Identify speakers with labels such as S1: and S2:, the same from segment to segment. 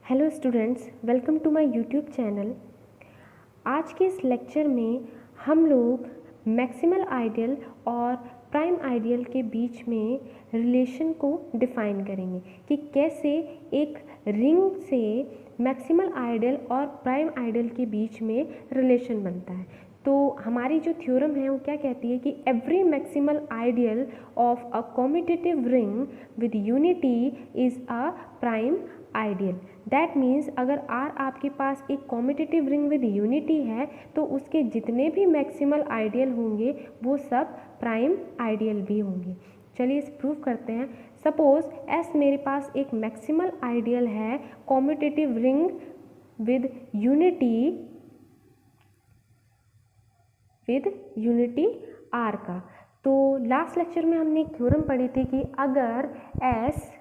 S1: Hello students, welcome to my YouTube channel. आज के इस लेक्चर में हम लोग मैक्सिमल आइडियल और प्राइम आइडियल के बीच में रिलेशन को डिफ़ाइन करेंगे कि कैसे एक रिंग से मैक्सिमल आइडियल और प्राइम आइडियल के बीच में रिलेशन बनता है। तो हमारी जो थ्योरम है वो क्या कहती है कि every maximal ideal of a commutative ring with unity is a prime ideal. That means अगर आर आपके पास एक कॉम्यूटेटिव रिंग विद यूनिटी है तो उसके जितने भी मैक्सिमल आइडियल होंगे वो सब प्राइम आइडियल भी होंगे। चलिए इसे प्रूव करते हैं। सपोज एस मेरे पास एक मैक्सिमल आइडियल है commutative ring with unity R का। तो लास्ट लेक्चर में हमने एक थ्योरम पढ़ी थी कि अगर एस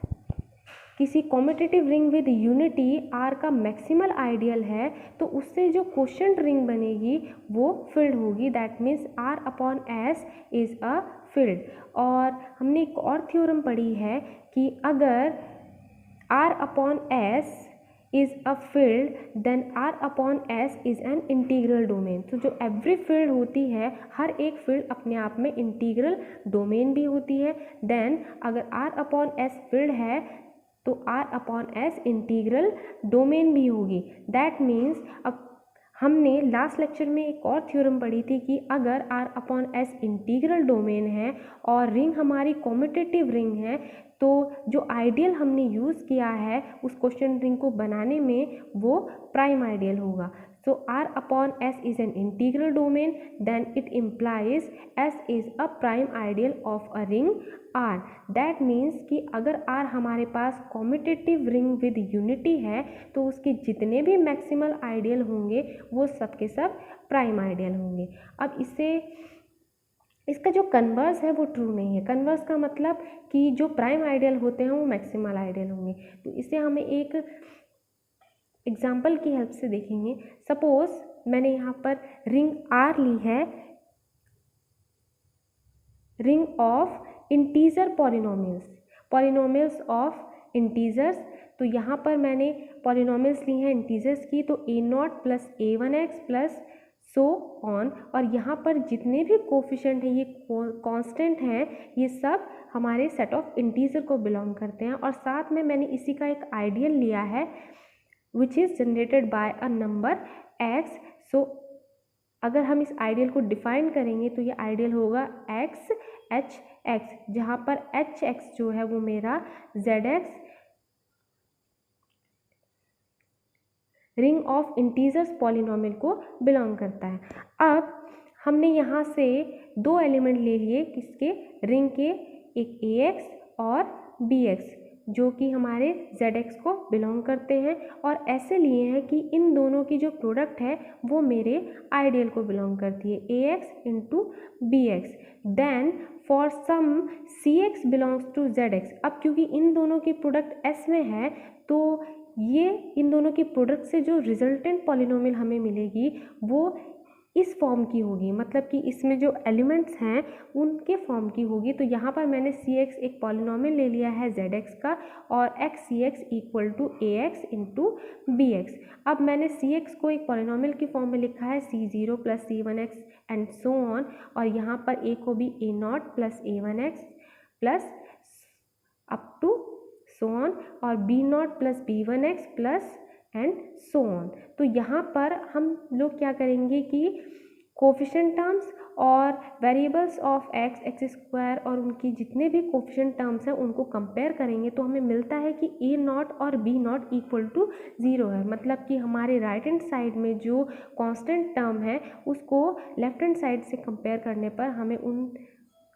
S1: किसी commutative ring with unity R का मैक्सिमल आइडियल है तो उससे जो क्वोशंट रिंग बनेगी वो फिल्ड होगी। That means R upon S is a field. और हमने एक और थ्योरम पढ़ी है कि अगर R upon S is a field then R upon S is an integral domain. तो जो एवरी फील्ड होती है हर एक फील्ड अपने आप में इंटीग्रल डोमेन भी होती है। देन अगर आर अपॉन एस फील्ड है तो R upon S integral domain भी होगी। दैट मीन्स अब हमने लास्ट लेक्चर में एक और थ्योरम पढ़ी थी कि अगर R upon S integral domain है और रिंग हमारी कॉम्यूटेटिव रिंग है तो जो आइडियल हमने यूज़ किया है उस क्वेश्चन रिंग को बनाने में वो प्राइम आइडियल होगा। So R upon S is an integral domain, then it implies S is a prime ideal of a ring R. That means कि अगर R हमारे पास कॉम्यूटेटिव रिंग विद यूनिटी है तो उसके जितने भी मैक्सिमल आइडियल होंगे वो सब के सब प्राइम आइडियल होंगे। अब इसका जो कन्वर्स है वो ट्रू नहीं है। कन्वर्स का मतलब कि जो प्राइम आइडियल होते हैं वो मैक्सिमल आइडियल होंगे। तो इसे हमें एक एग्जाम्पल की हेल्प से देखेंगे। सपोज मैंने यहाँ पर रिंग आर ली है, ring of integer polynomials of integers. तो यहाँ पर मैंने पॉलिनोमियल्स ली हैं इंटीजर्स की, तो a naught plus a1x plus so on. और यहाँ पर जितने भी कोफिशेंट हैं ये कांस्टेंट हैं, ये सब हमारे सेट ऑफ इंटीजर को बिलोंग करते हैं। और साथ में मैंने इसी का एक आइडियल लिया है which is generated by a number x। so अगर हम इस आइडियल को डिफाइन करेंगे तो ये आइडियल होगा x h x, जहाँ पर h x जो है वो मेरा z x ring of integers polynomial को बिलोंग करता है। अब हमने यहाँ से दो एलिमेंट ले लिए किसके, रिंग के, एक ax और bx जो कि हमारे zx को बिलोंग करते हैं। और ऐसे लिए हैं कि इन दोनों की जो प्रोडक्ट है वो मेरे आइडियल को बिलोंग करती है, ax into B X. Then for some cx belongs to zx। अब क्योंकि इन दोनों की प्रोडक्ट s में है तो ये इन दोनों की प्रोडक्ट से जो रिजल्टेंट पॉलिनोमियल हमें मिलेगी वो इस फॉर्म की होगी, मतलब कि इसमें जो एलिमेंट्स हैं उनके फॉर्म की होगी। तो यहाँ पर मैंने cx एक पॉलिनोमियल ले लिया है zx का और xcx equal to ax into bx। अब मैंने cx को एक पॉलिनोमियल की फॉर्म में लिखा है c0 plus c1x and so on. और यहाँ पर a को भी a0 plus a1x plus up to so on और b0 plus b1x plus and so on. तो यहाँ पर हम लोग क्या करेंगे कि कोफिशिएंट टर्म्स और variables of X, X square और उनकी जितने भी कोफिशिएंट टर्म्स हैं उनको कंपेयर करेंगे तो हमें मिलता है कि ए नॉट और बी नॉट इक्वल टू 0 है। मतलब कि हमारे राइट हैंड साइड में जो कांस्टेंट टर्म है उसको लेफ्ट हैंड साइड से कंपेयर करने पर हमें उन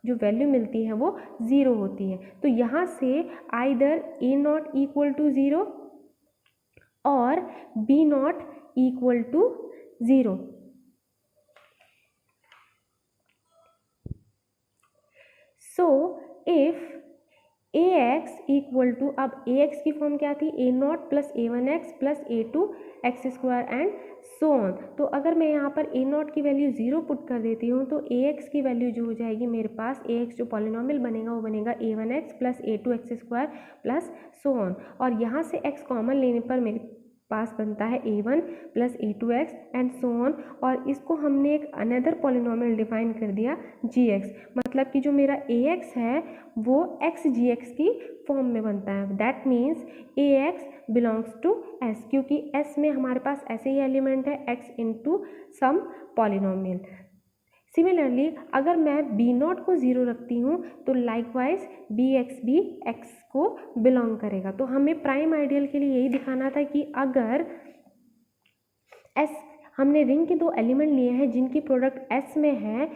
S1: जो वैल्यू मिलती है वो 0 होती है। तो यहाँ से either a naught equal to 0 और b naught equal to 0। So if a x equal to, अब ए एक्स की फॉर्म क्या थी, a naught plus a one x plus a two x square and so on. तो अगर मैं यहाँ पर ए नॉट की वैल्यू 0 पुट कर देती हूँ तो ए एक्स की वैल्यू जो हो जाएगी मेरे पास, ए एक्स जो पॉलिनॉमियल बनेगा वो बनेगा a one x plus a two x square plus so on. और यहाँ से एक्स कॉमन लेने पर मेरे पास बनता है a one plus a two x and so on. और इसको हमने एक अनदर पॉलिनॉमियल डिफाइन कर दिया जी एक्स, मतलब कि जो मेरा ए एक्स है वो एक्स जी एक्स की फॉर्म में बनता है। That means A x belongs to S, क्योंकि एस में हमारे पास ऐसे ही एलिमेंट है X into some polynomial. Similarly अगर मैं बी नॉट को 0 रखती हूँ तो लाइकवाइज बी एक्स भी एक्स को बिलोंग करेगा। तो हमें प्राइम आइडियल के लिए यही दिखाना था कि अगर एस, हमने रिंग के दो एलिमेंट लिए हैं जिनकी प्रोडक्ट एस में है,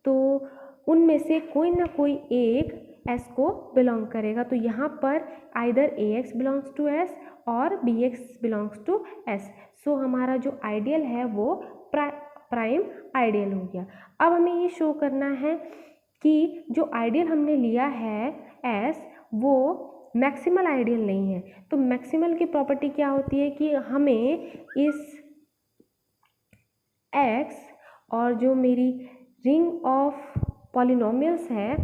S1: तो उनमें से कोई ना कोई एक एस को बिलोंग करेगा। तो यहाँ पर either a x belongs to S और b x belongs to S. So हमारा जो आइडियल है वो प्राइम आइडियल हो गया। अब हमें ये शो करना है कि जो आइडियल हमने लिया है एस वो मैक्सिमल आइडियल नहीं है। तो मैक्सिमल की प्रॉपर्टी क्या होती है कि हमें इस एक्स और जो मेरी रिंग ऑफ पॉलिनॉमियल्स है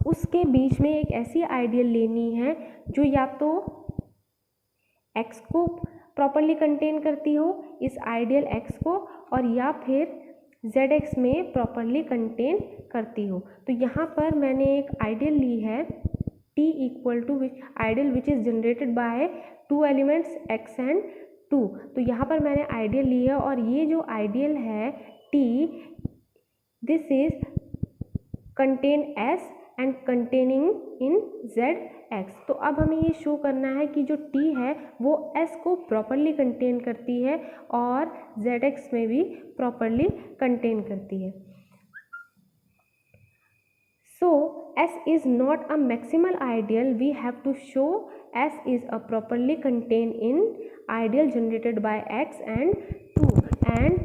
S1: उसके बीच में एक ऐसी आइडियल लेनी है जो या तो एक्स को प्रॉपरली कंटेन करती हो, इस आइडियल एक्स को, और या फिर जेड एक्स में प्रॉपरली कंटेन करती हो। तो यहाँ पर मैंने एक आइडियल ली है T equal to ideal which is generated by two elements X and two. तो यहाँ पर मैंने आइडियल ली है और ये जो आइडियल है T, this is contain S and containing in Z x. तो अब हमें ये शो करना है कि जो टी है वो एस को प्रॉपरली कंटेन करती है और जेड एक्स में भी प्रॉपरली कंटेन करती है। So S is not a maximal ideal, we have to show S is a properly contain in ideal generated by x and two, and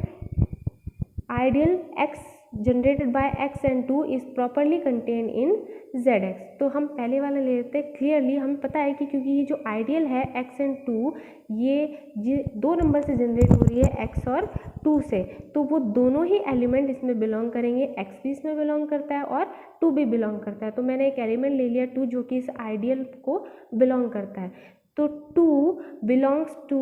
S1: ideal x generated by x and two is properly contain in Z x. तो हम पहले वाला ले लेते हैं। Clearly हमें पता है कि क्योंकि ये जो आइडियल है एक्स एंड टू ये दो नंबर से जनरेट हो रही है एक्स और टू से, तो वो दोनों ही एलिमेंट इसमें बिलोंग करेंगे। एक्स भी इसमें बिलोंग करता है और टू भी बिलोंग करता है। तो मैंने एक एलिमेंट ले लिया टू जो कि इस आइडियल को बिलोंग करता है। तो two belongs to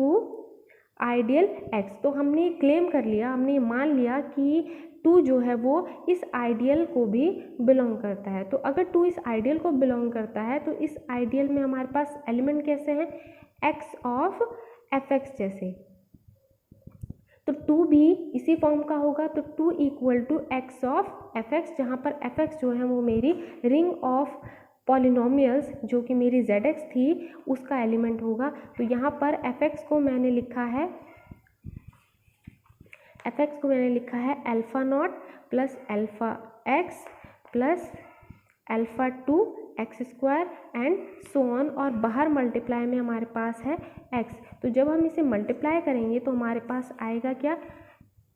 S1: ideal X. तो हमने ये क्लेम कर लिया, हमने ये मान लिया कि टू जो है वो इस आइडियल को भी बिलोंग करता है। तो अगर टू इस आइडियल को बिलोंग करता है तो इस आइडियल में हमारे पास एलिमेंट कैसे हैं, एक्स ऑफ एफ एक्स जैसे। तो टू भी इसी फॉर्म का होगा। तो two equal to X of F X, जहाँ पर एफ एक्स जो है वो मेरी रिंग ऑफ पॉलिनॉमियल्स जो कि मेरी जेड एक्स थी उसका एलिमेंट होगा। तो यहाँ पर एफ एक्स को मैंने लिखा है, एफ एक्स को मैंने लिखा है alpha not plus alpha x plus alpha two x square and so on, और बाहर मल्टीप्लाई में हमारे पास है एक्स। तो जब हम इसे मल्टीप्लाई करेंगे तो हमारे पास आएगा क्या,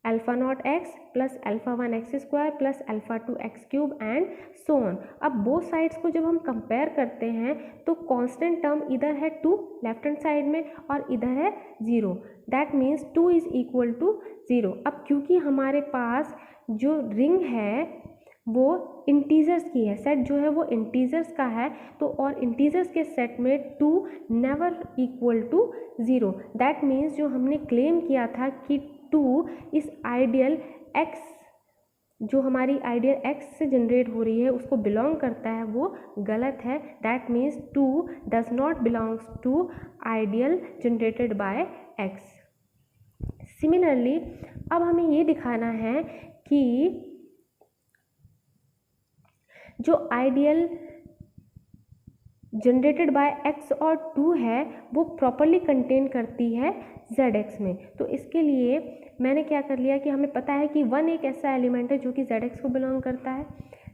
S1: alpha not x plus alpha one x square plus alpha two x cube and so on. अब बोथ साइड्स को जब हम कंपेयर करते हैं तो कांस्टेंट टर्म इधर है टू लेफ्ट हैंड साइड में और इधर है zero, that means two is equal to zero. अब क्योंकि हमारे पास जो रिंग है वो इंटीजर्स की है, सेट जो है वो इंटीजर्स का है, तो और इंटीजर्स के सेट में two never equal to zero. That means जो हमने क्लेम किया था कि टू इस आइडियल एक्स, जो हमारी आइडियल एक्स से जनरेट हो रही है उसको बिलोंग करता है, वो गलत है। That means two does not belongs to ideal generated by X. Similarly अब हमें ये दिखाना है कि जो आइडियल जनरेटेड बाय एक्स और टू है वो प्रॉपरली कंटेन करती है जेड एक्स में। तो इसके लिए मैंने क्या कर लिया कि हमें पता है कि वन एक ऐसा एलिमेंट है जो कि जेड एक्स को बिलोंग करता है।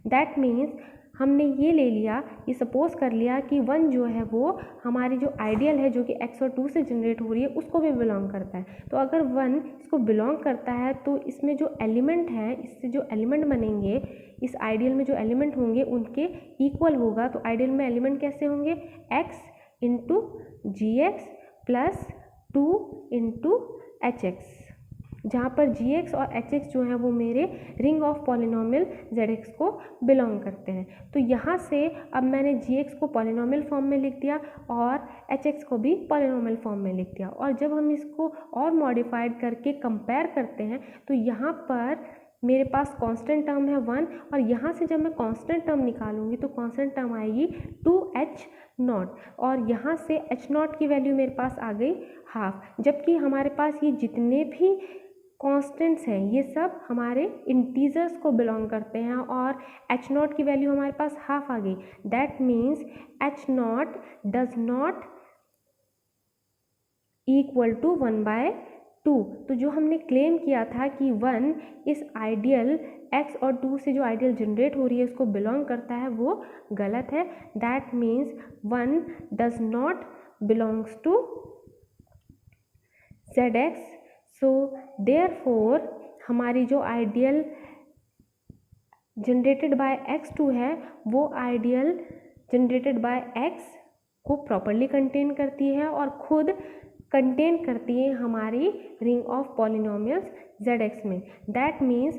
S1: दैट मीन्स हमने ये ले लिया, ये सपोज कर लिया कि 1 जो है वो हमारी जो आइडियल है जो कि x और 2 से जनरेट हो रही है उसको भी बिलोंग करता है। तो अगर 1 इसको बिलोंग करता है तो इसमें जो एलिमेंट है, इससे जो एलिमेंट बनेंगे, इस आइडियल में जो एलिमेंट होंगे उनके इक्वल होगा। तो आइडियल में एलिमेंट कैसे होंगे, x into g x plus 2 into h x, जहाँ पर जी एक्स और एच एक्स जो है वो मेरे ring of polynomial Z x को बिलोंग करते हैं। तो यहाँ से अब मैंने जी एक्स को पॉलिनोमियल फॉर्म में लिख दिया और एच एक्स को भी पॉलिनोमियल फॉर्म में लिख दिया। और जब हम इसको और मॉडिफाइड करके कंपेयर करते हैं तो यहाँ पर मेरे पास कांस्टेंट टर्म है 1 और यहाँ से जब मैं कांस्टेंट टर्म निकालूंगी तो कांस्टेंट टर्म आएगी 2h0 और यहाँ से h0 की वैल्यू मेरे पास आ गई हाफ। जबकि हमारे पास ये जितने भी कॉन्स्टेंट्स हैं ये सब हमारे इंटीजर्स को बिलोंग करते हैं और h0 की वैल्यू हमारे पास हाफ आ गई। That means h0 does not equal to 1/2। तो जो हमने क्लेम किया था कि 1 इस आइडियल x और 2 से जो आइडियल जनरेट हो रही है उसको बिलोंग करता है, वो गलत है। That means 1 does not belongs to zx। So therefore हमारी जो आइडियल जनरेटेड बाय x2 है वो आइडियल जनरेटेड बाय x को प्रॉपरली कंटेन करती है और खुद कंटेन करती है हमारी रिंग ऑफ पॉलिनोमियल्स zx में। दैट मीन्स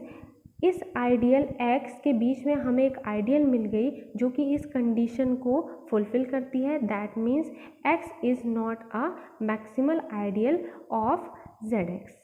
S1: इस आइडियल x के बीच में हमें एक आइडियल मिल गई जो कि इस कंडीशन को फुलफिल करती है। That means x is not a maximal ideal of zx।